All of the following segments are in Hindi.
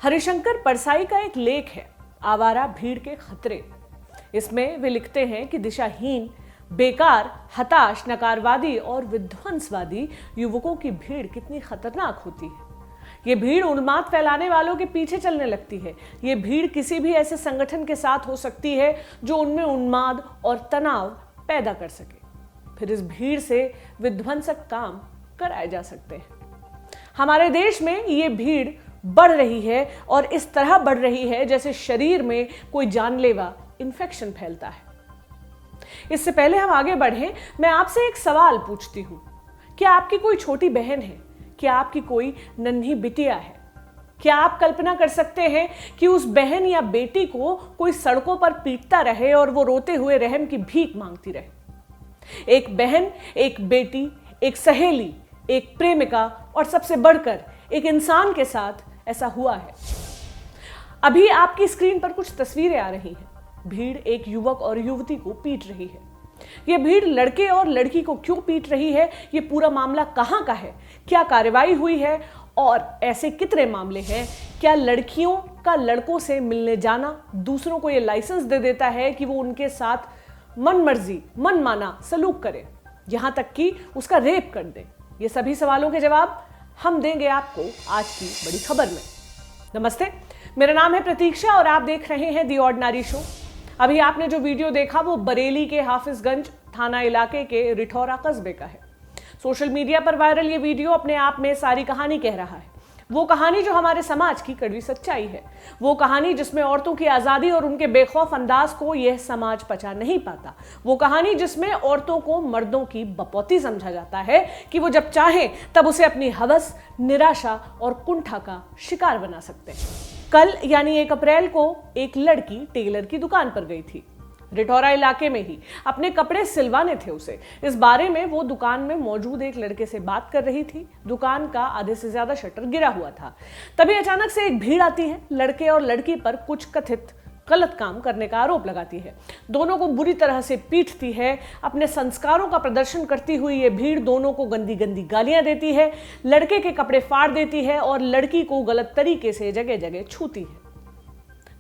हरिशंकर परसाई का एक लेख है, आवारा भीड़ के खतरे। इसमें वे लिखते हैं कि दिशाहीन, बेकार, हताश, नकारवादी और विध्वंसवादी युवकों की भीड़ कितनी खतरनाक होती है। ये भीड़ उन्माद फैलाने वालों के पीछे चलने लगती है। ये भीड़ किसी भी ऐसे संगठन के साथ हो सकती है जो उनमें उन्माद और तनाव पैदा कर सके। फिर इस भीड़ से विध्वंसक काम कराए जा सकते हैं। हमारे देश में ये भीड़ बढ़ रही है और इस तरह बढ़ रही है जैसे शरीर में कोई जानलेवा इन्फेक्शन फैलता है। इससे पहले हम आगे बढ़ें, मैं आपसे एक सवाल पूछती हूं। क्या आपकी कोई छोटी बहन है? क्या आपकी कोई नन्ही बिटिया है? क्या आप कल्पना कर सकते हैं कि उस बहन या बेटी को कोई सड़कों पर पीटता रहे और वो रोते हुए रहम की भीख मांगती रहे? एक बहन, एक बेटी, एक सहेली, एक प्रेमिका और सबसे बढ़कर एक इंसान के साथ ऐसा हुआ है। अभी आपकी स्क्रीन पर कुछ तस्वीरें आ रही हैं। भीड़ एक युवक और युवती को पीट रही है। यह भीड़ लड़के और लड़की को क्यों पीट रही है? यह पूरा मामला कहां का है? क्या कार्रवाई हुई है? और ऐसे कितने मामले हैं? क्या लड़कियों का लड़कों से मिलने जाना दूसरों को यह लाइसेंस दे देता है कि वो उनके साथ मनमर्जी, मनमाना सलूक करे, यहां तक कि उसका रेप कर दे? ये सभी सवालों के जवाब हम देंगे आपको आज की बड़ी खबर में। नमस्ते, मेरा नाम है प्रतीक्षा और आप देख रहे हैं दी ऑर्डिनरी शो। अभी आपने जो वीडियो देखा वो बरेली के हाफिजगंज थाना इलाके के रिठौरा कस्बे का है। सोशल मीडिया पर वायरल ये वीडियो अपने आप में सारी कहानी कह रहा है। वो कहानी जो हमारे समाज की कड़वी सच्चाई है। वो कहानी जिसमें औरतों की आज़ादी और उनके बेखौफ अंदाज को यह समाज पचा नहीं पाता। वो कहानी जिसमें औरतों को मर्दों की बपौती समझा जाता है कि वो जब चाहें तब उसे अपनी हवस, निराशा और कुंठा का शिकार बना सकते हैं। कल यानी 1 अप्रैल को एक लड़की टेलर की दुकान पर गई थी। रिठौरा इलाके में ही अपने कपड़े सिलवाने थे उसे। इस बारे में वो दुकान में मौजूद एक लड़के से बात कर रही थी। दुकान का आधे से ज्यादा शटर गिरा हुआ था। तभी अचानक से एक भीड़ आती है। लड़के और लड़की पर कुछ कथित गलत काम करने का आरोप लगाती है। दोनों को बुरी तरह से पीटती है। अपने संस्कारों का प्रदर्शन करती हुई ये भीड़ दोनों को गंदी गंदी गालियां देती है, लड़के के कपड़े फाड़ देती है और लड़की को गलत तरीके से जगह जगह छूती है,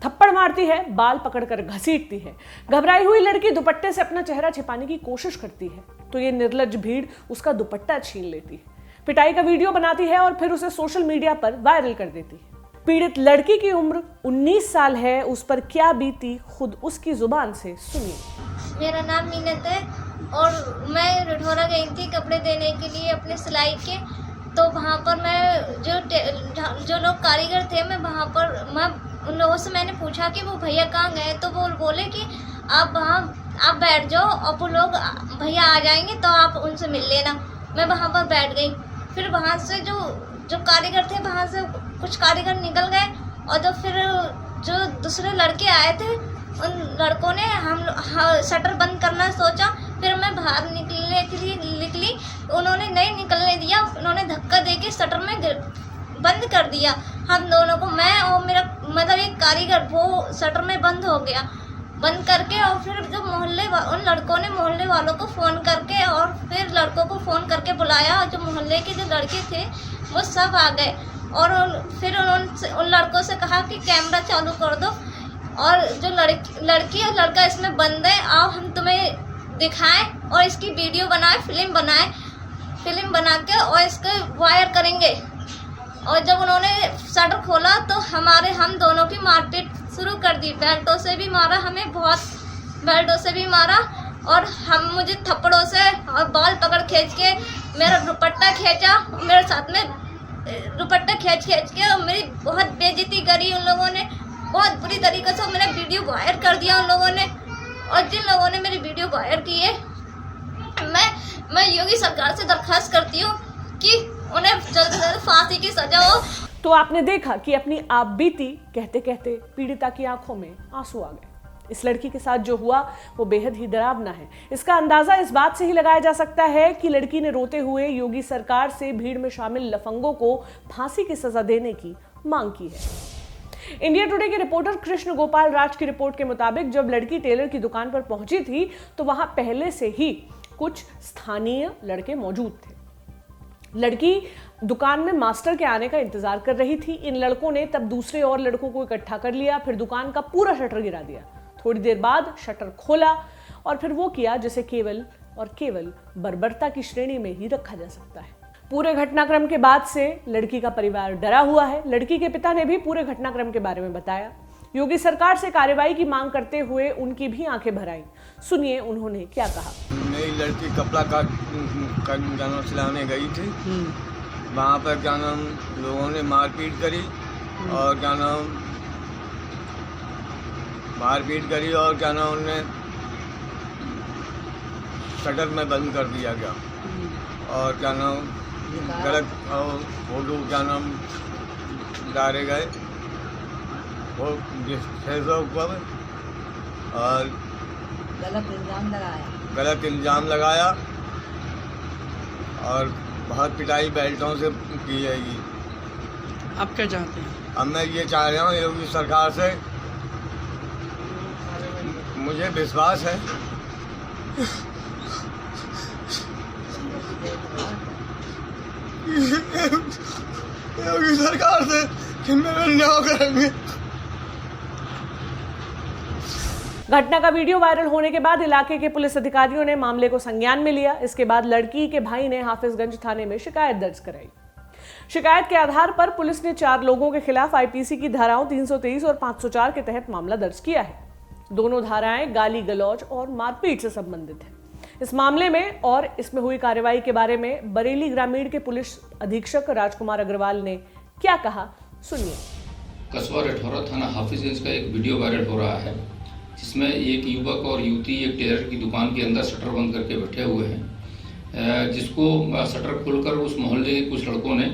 थप्पड़ मारती है, बाल पकड़कर घसीटती है। घबराई हुई लड़की दुपट्टे से अपना चेहरा छिपाने की कोशिश करती है तो ये निर्लज्ज भीड़ उसका दुपट्टा छीन लेती है, पिटाई का वीडियो बनाती है और फिर उसे सोशल मीडिया पर वायरल कर देती है। पीड़ित लड़की की उम्र 19 साल है। उस पर क्या बीती खुद उसकी जुबान से सुनिए। मेरा नाम मीनत है और मैं रिठौरा गई थी कपड़े देने के लिए अपने सिलाई के। तो वहाँ पर मैं जो लोग कारीगर थे, मैं उन लोगों से मैंने पूछा कि वो भैया कहाँ गए। तो वो बोले कि आप बैठ जाओ और वो लोग भैया आ जाएंगे तो आप उनसे मिल लेना। मैं वहाँ पर बैठ गई। फिर वहाँ से जो कारीगर थे, वहाँ से कुछ कारीगर निकल गए और जो दूसरे लड़के आए थे, उन लड़कों ने शटर बंद करना सोचा। फिर मैं बाहर निकलने के लिए निकली, उन्होंने नहीं निकलने दिया। उन्होंने धक्का देके शटर में बंद कर दिया हम दोनों को, मैं और मेरा मतलब एक कारीगर। वो शटर में बंद हो गया। बंद करके और फिर जो उन लड़कों ने मोहल्ले वालों को फ़ोन करके और फिर लड़कों को फ़ोन करके बुलाया। और जो मोहल्ले के जो लड़के थे वो सब आ गए और फिर उन्होंने उन लड़कों से कहा कि कैमरा चालू कर दो और जो लड़की और लड़का इसमें बंद है, आओ हम तुम्हें दिखाएं और इसकी वीडियो बनाए, फिल्म बना के और इसको वायर करेंगे। और जब उन्होंने शटर खोला तो हम दोनों की मारपीट शुरू कर दी। बेल्टों से भी मारा, हमें बहुत बेल्टों से भी मारा और मुझे थप्पड़ों से और बाल पकड़ खींच के मेरा दुपट्टा खींचा। मेरे साथ में दुपट्टा खींच के और मेरी बहुत बेइज्जती करी उन लोगों ने। बहुत बुरी तरीके से मेरा वीडियो वायर कर दिया उन लोगों ने। और जिन लोगों ने मेरी वीडियो वायर की है, मैं योगी सरकार से दरखास्त करती हूँ कि उन्हें जल्द से जल्द फांसी की सजा हो। तो आपने देखा कि अपनी आप बीती कहते कहते पीड़िता की आंखों में आंसू आ गए। इस लड़की के साथ जो हुआ वो बेहद ही डरावना है। इसका अंदाजा इस बात से ही लगाया जा सकता है कि लड़की ने रोते हुए योगी सरकार से भीड़ में शामिल लफंगों को फांसी की सजा देने की मांग की है। इंडिया टुडे के रिपोर्टर कृष्ण गोपाल राज की रिपोर्ट के मुताबिक जब लड़की टेलर की दुकान पर पहुंची थी तो वहां पहले से ही कुछ स्थानीय लड़के मौजूद थे। लड़की दुकान में मास्टर के आने का इंतजार कर रही थी। इन लड़कों ने तब दूसरे और लड़कों को इकट्ठा कर लिया, फिर दुकान का पूरा शटर गिरा दिया। थोड़ी देर बाद शटर खोला और फिर वो किया जिसे केवल और केवल बर्बरता की श्रेणी में ही रखा जा सकता है। पूरे घटनाक्रम के बाद से लड़की का परिवार डरा हुआ है। लड़की के पिता ने भी पूरे घटनाक्रम के बारे में बताया। योगी सरकार से कार्रवाई की मांग करते हुए उनकी भी आंखें भर आईं। सुनिए उन्होंने क्या कहा। मेरी लड़की कपड़ा का सिलाने गई थी, वहाँ पर क्या नाम लोगों ने मारपीट करी और क्या नाम उन्हें शटर में बंद कर दिया गया और क्या नाम गलत फोटो क्या नाम डाले गए वो फेसबुक पर और गलत इल्ज़ाम लगाया और बहुत पिटाई बेल्टों से की जाएगी। आप क्या चाहते हैं? अब मैं ये चाह रहा हूँ योगी सरकार से, मुझे विश्वास है योगी सरकार से कि मेरा न्याय करेंगे। घटना का वीडियो वायरल होने के बाद इलाके के पुलिस अधिकारियों ने मामले को संज्ञान में लिया। इसके बाद लड़की के भाई ने हाफिजगंज थाने में शिकायत दर्ज कराई। शिकायत के आधार पर पुलिस ने 4 लोगों के खिलाफ आईपीसी की धाराओं 323 और 504 के तहत मामला दर्ज किया है। दोनों धाराएं गाली गलौज और मारपीट से संबंधित है। इस मामले में और इसमें हुई कार्रवाई के बारे में बरेली ग्रामीण के पुलिस अधीक्षक राजकुमार अग्रवाल ने क्या कहा, सुनिए। कस्बा रठौरा थाना हाफिजगंज का एक वीडियो वायरल हो रहा है जिसमें एक युवक और युवती एक टेलर की दुकान के अंदर शटर बंद करके बैठे हुए हैं, जिसको शटर खोलकर उस मोहल्ले के कुछ लड़कों ने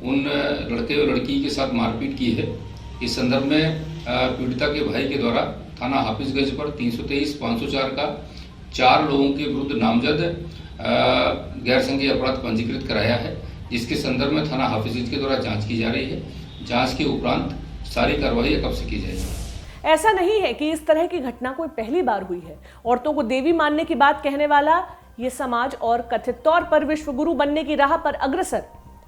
उन लड़के और लड़की के साथ मारपीट की है। इस संदर्भ में पीड़िता के भाई के द्वारा थाना हाफिजगंज पर 323, 504 का 4 लोगों के विरुद्ध नामजद गैर संज्ञेय अपराध पंजीकृत कराया है, जिसके संदर्भ में थाना हाफिजगंज के द्वारा जांच की जा रही है। जांच के उपरांत सारी कार्रवाई कब से की जाएगी। ऐसा नहीं है कि इस तरह की घटना कोई पहली बार हुई है। औरतों को देवी मानने की बात कहने वाला ये समाज और कथित तौर पर विश्व गुरु बनने की राह पर अग्रसर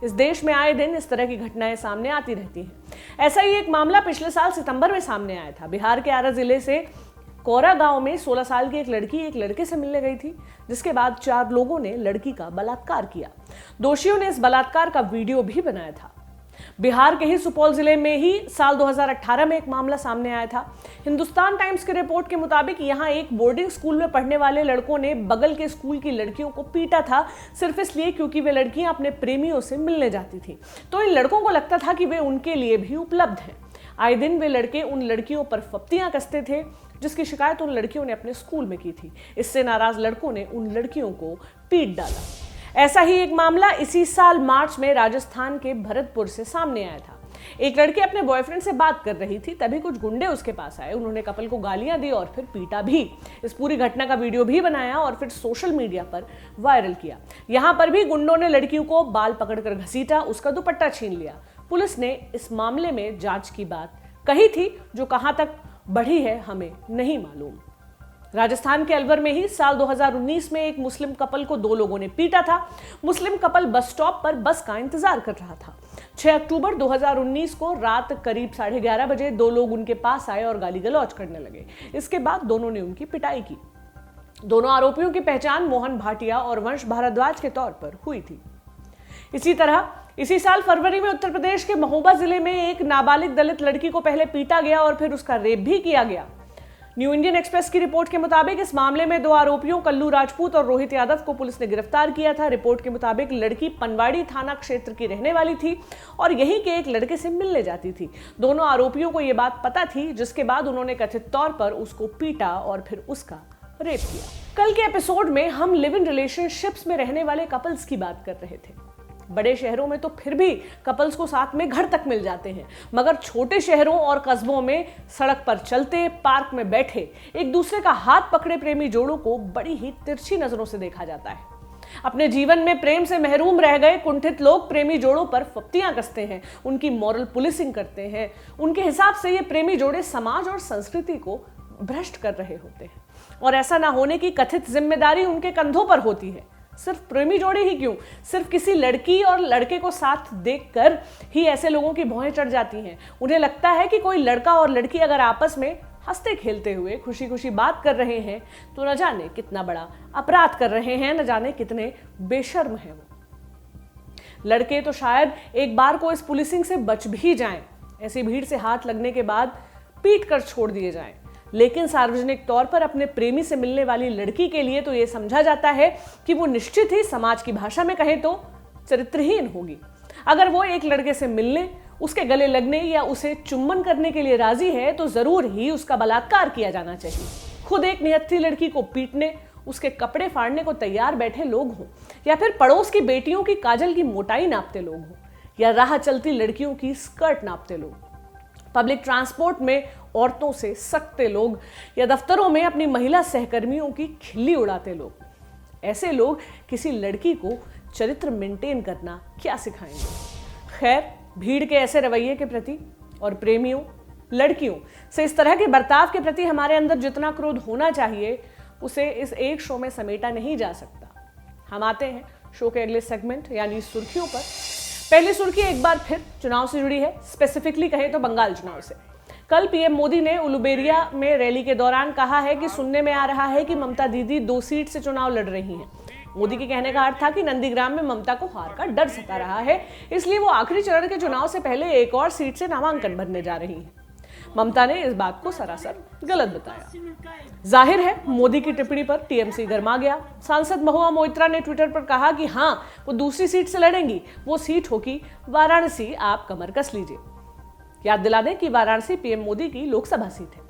इस देश में आए दिन इस तरह की घटनाएं सामने आती रहती हैं। ऐसा ही एक मामला पिछले साल सितंबर में सामने आया था। बिहार के आरा जिले से कोरा गांव में 16 साल की एक लड़की एक लड़के से मिलने गई थी, जिसके बाद 4 लोगों ने लड़की का बलात्कार किया। दोषियों ने इस बलात्कार का वीडियो भी बनाया था। बिहार के ही सुपौल जिले में ही साल 2018 में एक मामला सामने आया था। हिंदुस्तान टाइम्स की रिपोर्ट के मुताबिक यहां एक बोर्डिंग स्कूल में पढ़ने वाले लड़कों ने बगल के स्कूल की लड़कियों को पीटा था, सिर्फ इसलिए क्योंकि वे लड़कियां अपने प्रेमियों से मिलने जाती थी। तो इन लड़कों को लगता था कि वे उनके लिए भी उपलब्ध हैं। आए दिन वे लड़के उन लड़कियों पर फप्तियां कसते थे, जिसकी शिकायत उन लड़कियों ने अपने स्कूल में की थी। इससे नाराज लड़कों ने उन लड़कियों को पीट डाला। ऐसा ही एक मामला इसी साल मार्च में राजस्थान के भरतपुर से सामने आया था। एक लड़की अपने बॉयफ्रेंड से बात कर रही थी, तभी कुछ गुंडे उसके पास आए। उन्होंने कपल को गालियां दी और फिर पीटा भी। इस पूरी घटना का वीडियो भी बनाया और फिर सोशल मीडिया पर वायरल किया। यहां पर भी गुंडों ने लड़कियों को बाल पकड़कर घसीटा, उसका दुपट्टा छीन लिया। पुलिस ने इस मामले में जांच की बात कही थी, जो कहां तक बढ़ी है हमें नहीं मालूम। राजस्थान के अलवर में ही साल 2019 में एक मुस्लिम कपल को 2 लोगों ने पीटा था। मुस्लिम कपल बस स्टॉप पर बस का इंतजार कर रहा था। 6 अक्टूबर 2019 को रात करीब 11:30 बजे 2 लोग उनके पास आए और गाली गलौज करने लगे। इसके बाद दोनों ने उनकी पिटाई की। दोनों आरोपियों की पहचान मोहन भाटिया और वंश भारद्वाज के तौर पर हुई थी। इसी तरह इसी साल फरवरी में उत्तर प्रदेश के महोबा जिले में एक नाबालिग दलित लड़की को पहले पीटा गया और फिर उसका रेप भी किया गया। न्यू इंडियन एक्सप्रेस की रिपोर्ट के मुताबिक इस मामले में 2 आरोपियों कल्लू राजपूत और रोहित यादव को पुलिस ने गिरफ्तार किया था। रिपोर्ट के मुताबिक लड़की पनवाड़ी थाना क्षेत्र की रहने वाली थी और यहीं के एक लड़के से मिलने जाती थी। दोनों आरोपियों को यह बात पता थी, जिसके बाद उन्होंने कथित तौर पर उसको पीटा और फिर उसका रेप किया। कल के एपिसोड में हम लिव इन रिलेशनशिप्स में रहने वाले कपल्स की बात कर रहे थे। बड़े शहरों में तो फिर भी कपल्स को साथ में घर तक मिल जाते हैं, मगर छोटे शहरों और कस्बों में सड़क पर चलते, पार्क में बैठे, एक दूसरे का हाथ पकड़े प्रेमी जोड़ों को बड़ी ही तिरछी नजरों से देखा जाता है। अपने जीवन में प्रेम से महरूम रह गए कुंठित लोग प्रेमी जोड़ों पर फप्तियां कसते हैं, उनकी मॉरल पुलिसिंग करते हैं। उनके हिसाब से ये प्रेमी जोड़े समाज और संस्कृति को भ्रष्ट कर रहे होते हैं और ऐसा ना होने की कथित जिम्मेदारी उनके कंधों पर होती है। सिर्फ प्रेमी जोड़े ही क्यों, सिर्फ किसी लड़की और लड़के को साथ देखकर ही ऐसे लोगों की भौहें चढ़ जाती हैं। उन्हें लगता है कि कोई लड़का और लड़की अगर आपस में हंसते खेलते हुए खुशी खुशी बात कर रहे हैं तो न जाने कितना बड़ा अपराध कर रहे हैं, न जाने कितने बेशर्म हैं वो। लड़के तो शायद एक बार को इस पुलिसिंग से बच भी जाएं, ऐसी भीड़ से हाथ लगने के बाद पीट कर छोड़ दिए जाएं, लेकिन सार्वजनिक तौर पर अपने प्रेमी से मिलने वाली लड़की के लिए तो यह समझा जाता है कि वो निश्चित ही समाज की भाषा में कहें तो चरित्रहीन होगी। अगर वो एक लड़के से मिलने, उसके गले लगने या उसे चुम्बन करने के लिए राजी है तो जरूर ही उसका बलात्कार किया जाना चाहिए। खुद एक निहत्थी लड़की को पीटने, उसके कपड़े फाड़ने को तैयार बैठे लोग हों, या फिर पड़ोस की बेटियों की काजल की मोटाई नापते लोग हों, या राह चलती लड़कियों की स्कर्ट नापते लोग, पब्लिक ट्रांसपोर्ट में औरतों से सकते लोग, या दफ्तरों में अपनी महिला सहकर्मियों की खिल्ली उड़ाते लोग, ऐसे लोग किसी लड़की को चरित्र मेंटेन करना क्या सिखाएंगे। खैर, भीड़ के ऐसे रवैये के प्रति और प्रेमियों, लड़कियों से इस तरह के बर्ताव के प्रति हमारे अंदर जितना क्रोध होना चाहिए उसे इस एक शो में समेटा नहीं जा सकता। हम आते हैं शो के अगले सेगमेंट यानी सुर्खियों पर। पहली सुर्खी एक बार फिर चुनाव से जुड़ी है, स्पेसिफिकली कहें तो बंगाल चुनाव से। कल पीएम मोदी ने उलुबेरिया में रैली के दौरान कहा है कि सुनने में आ रहा है कि ममता दीदी 2 सीट से चुनाव लड़ रही हैं। मोदी के कहने का अर्थ था कि नंदीग्राम में ममता को हार का डर सता रहा है, इसलिए वो आखिरी चरण के चुनाव से पहले एक और सीट से नामांकन भरने जा रही हैं। ममता ने इस बात को सरासर गलत बताया। जाहिर है मोदी की टिप्पणी पर टीएमसी गर्मा गया। सांसद महुआ मोइत्रा ने ट्विटर पर कहा कि हाँ, वो दूसरी सीट से लड़ेंगी, वो सीट होगी वाराणसी, आप कमर कस लीजिए। याद दिला दें कि वाराणसी पीएम मोदी की लोकसभा सीट है।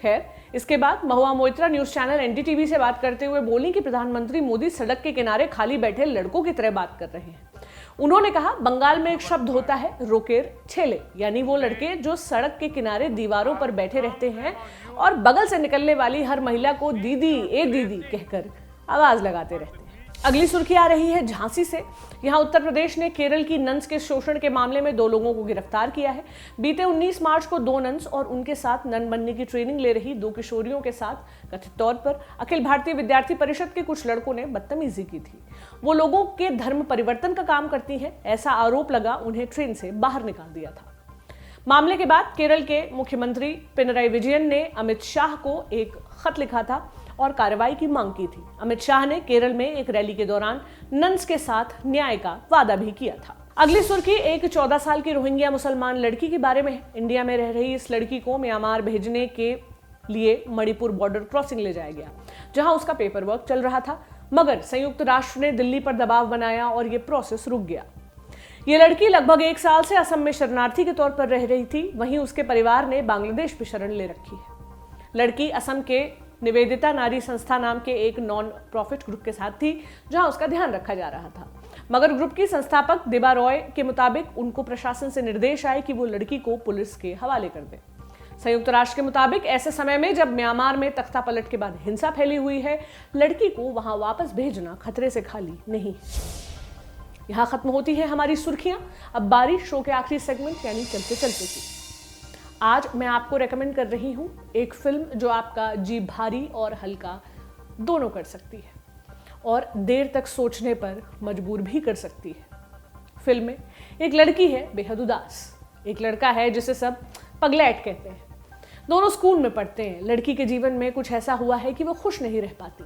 खैर, इसके बाद Mahua Moitra news channel NDTV से बात करते हुए बोली कि प्रधानमंत्री मोदी सड़क के किनारे खाली बैठे लड़कों की तरह बात कर रहे हैं। उन्होंने कहा, बंगाल में एक शब्द होता है रोकेर छेले, यानी वो लड़के जो सड़क के किनारे दीवारों पर बैठे रहते हैं और बगल से निकलने वाली हर महिला को दीदी ए दीदी कहकर आवाज लगाते रहते हैं। अगली सुर्खी आ रही है झांसी से। यहाँ उत्तर प्रदेश ने केरल की नन्स के शोषण के मामले में 2 लोगों को गिरफ्तार किया है। बीते 19 मार्च को 2 नन्स और उनके साथ नन बनने की ट्रेनिंग ले रही 2 किशोरियों के साथ कथित तौर पर अखिल भारतीय विद्यार्थी परिषद के कुछ लड़कों ने बदतमीजी की थी। वो लोगों के धर्म परिवर्तन का काम करती हैं, ऐसा आरोप लगा उन्हें ट्रेन से बाहर निकाल दिया था। मामले के बाद केरल के मुख्यमंत्री पिनराई विजयन ने अमित शाह को एक खत लिखा था और कार्रवाई की मांग की थी। अमित शाह ने केरल में एक रैली के दौरान नन्स के साथ न्याय का वादा भी किया था। अगली सुर्खी एक 14 साल की रोहिंग्या मुसलमान लड़की के बारे में है। इंडिया में रह रही इस लड़की को म्यांमार भेजने के लिए मणिपुर बॉर्डर क्रॉसिंग ले जाया गया, जहां उसका पेपर वर्क चल रहा था, मगर संयुक्त राष्ट्र ने दिल्ली पर दबाव बनाया और ये प्रोसेस रुक गया। ये लड़की लगभग 1 साल से असम में शरणार्थी के तौर पर रह रही थी। वहीं उसके परिवार ने बांग्लादेश में शरण ले रखी है। लड़की असम के निवेदिता नारी संस्था नाम के एक नॉन प्रॉफिट ग्रुप के साथ थी, जहां उसका ध्यान रखा जा रहा था, मगर ग्रुप की संस्थापक दिबा रॉय के मुताबिक उनको प्रशासन से निर्देश आए कि वो लड़की को पुलिस के हवाले कर दें। संयुक्त राष्ट्र के मुताबिक ऐसे समय में जब म्यांमार में तख्तापलट के बाद हिंसा फैली हुई है, लड़की को वहां वापस भेजना खतरे से खाली नहीं है। यहां खत्म होती है हमारी सुर्खियां। अब बारी शो के आखिरी सेगमेंट यानी चलते चलते की। आज मैं आपको रेकमेंड कर रही हूं एक फिल्म जो आपका जी भारी और हल्का दोनों कर सकती है और देर तक सोचने पर मजबूर भी कर सकती है। फिल्म में एक लड़की है बेहद उदास, एक लड़का है जिसे सब पगलैट कहते हैं। दोनों स्कूल में पढ़ते हैं। लड़की के जीवन में कुछ ऐसा हुआ है कि वो खुश नहीं रह पाती।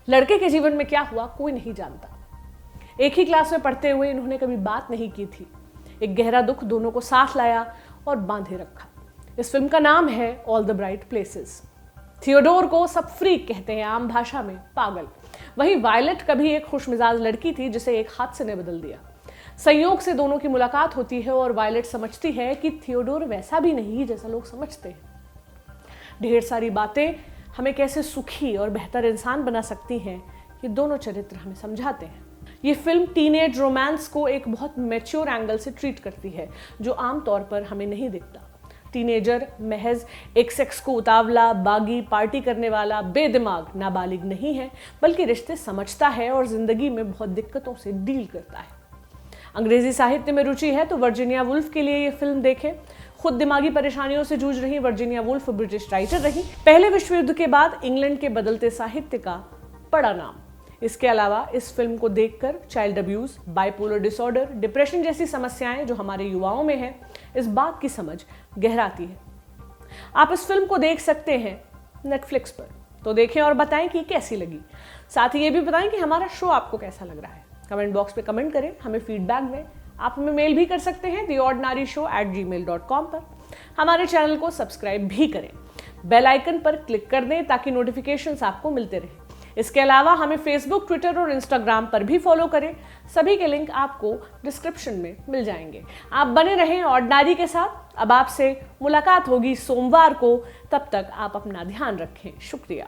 लड़के के जीवन में क्या हुआ कोई नहीं जानता। एक ही क्लास में पढ़ते हुए इन्होंने कभी बात नहीं की थी। एक गहरा दुख दोनों को साथ लाया और बांधे रखा। इस फिल्म का नाम है all the bright places. Theodore को सब फ्रीक कहते हैं, आम भाषा में पागल। वहीं वायलेट कभी एक खुशमिजाज लड़की थी जिसे एक हादसे ने बदल दिया। संयोग से दोनों की मुलाकात होती है और वायलेट समझती है कि थियोडोर वैसा भी नहीं जैसा लोग समझते हैं। ढेर सारी बातें हमें कैसे सुखी और बेहतर इंसान बना सकती हैं, ये दोनों चरित्र हमें समझाते हैं। ये फिल्म टीनेज रोमांस को एक बहुत मैच्योर एंगल से ट्रीट करती है, जो आमतौर पर हमें नहीं दिखता। टीनेजर महज एक सेक्स को उतावला, बागी, पार्टी करने वाला, बेदिमाग नाबालिग नहीं है, बल्कि रिश्ते समझता है और जिंदगी में बहुत दिक्कतों से डील करता है। अंग्रेजी साहित्य में रुचि है तो वर्जीनिया वुल्फ के लिए ये फिल्म देखें। खुद दिमागी परेशानियों से जूझ रही वर्जीनिया वुल्फ ब्रिटिश राइटर रही। पहले विश्व युद्ध के बाद इंग्लैंड के बदलते साहित्य का बड़ा नाम। इसके अलावा इस फिल्म को देखकर child abuse, bipolar disorder, depression जैसी समस्याएं जो हमारे युवाओं में है, इस बात की समझ गहराती है। आप इस फिल्म को देख सकते हैं नेटफ्लिक्स पर, तो देखें और बताएं कि कैसी लगी। साथ ही ये भी बताएं कि हमारा शो आपको कैसा लग रहा है। कमेंट बॉक्स पे कमेंट करें, हमें फीडबैक दें। आप हमें मेल भी कर सकते हैं theordinaryshow@gmail.com पर। हमारे चैनल को सब्सक्राइब भी करें, बेल आइकन पर क्लिक कर दें ताकि नोटिफिकेशंस आपको मिलते रहें। इसके अलावा हमें फेसबुक, ट्विटर और इंस्टाग्राम पर भी फॉलो करें। सभी के लिंक आपको डिस्क्रिप्शन में मिल जाएंगे। आप बने रहें ऑर्डिनरी के साथ। अब आपसे मुलाकात होगी सोमवार को, तब तक आप अपना ध्यान रखें। शुक्रिया।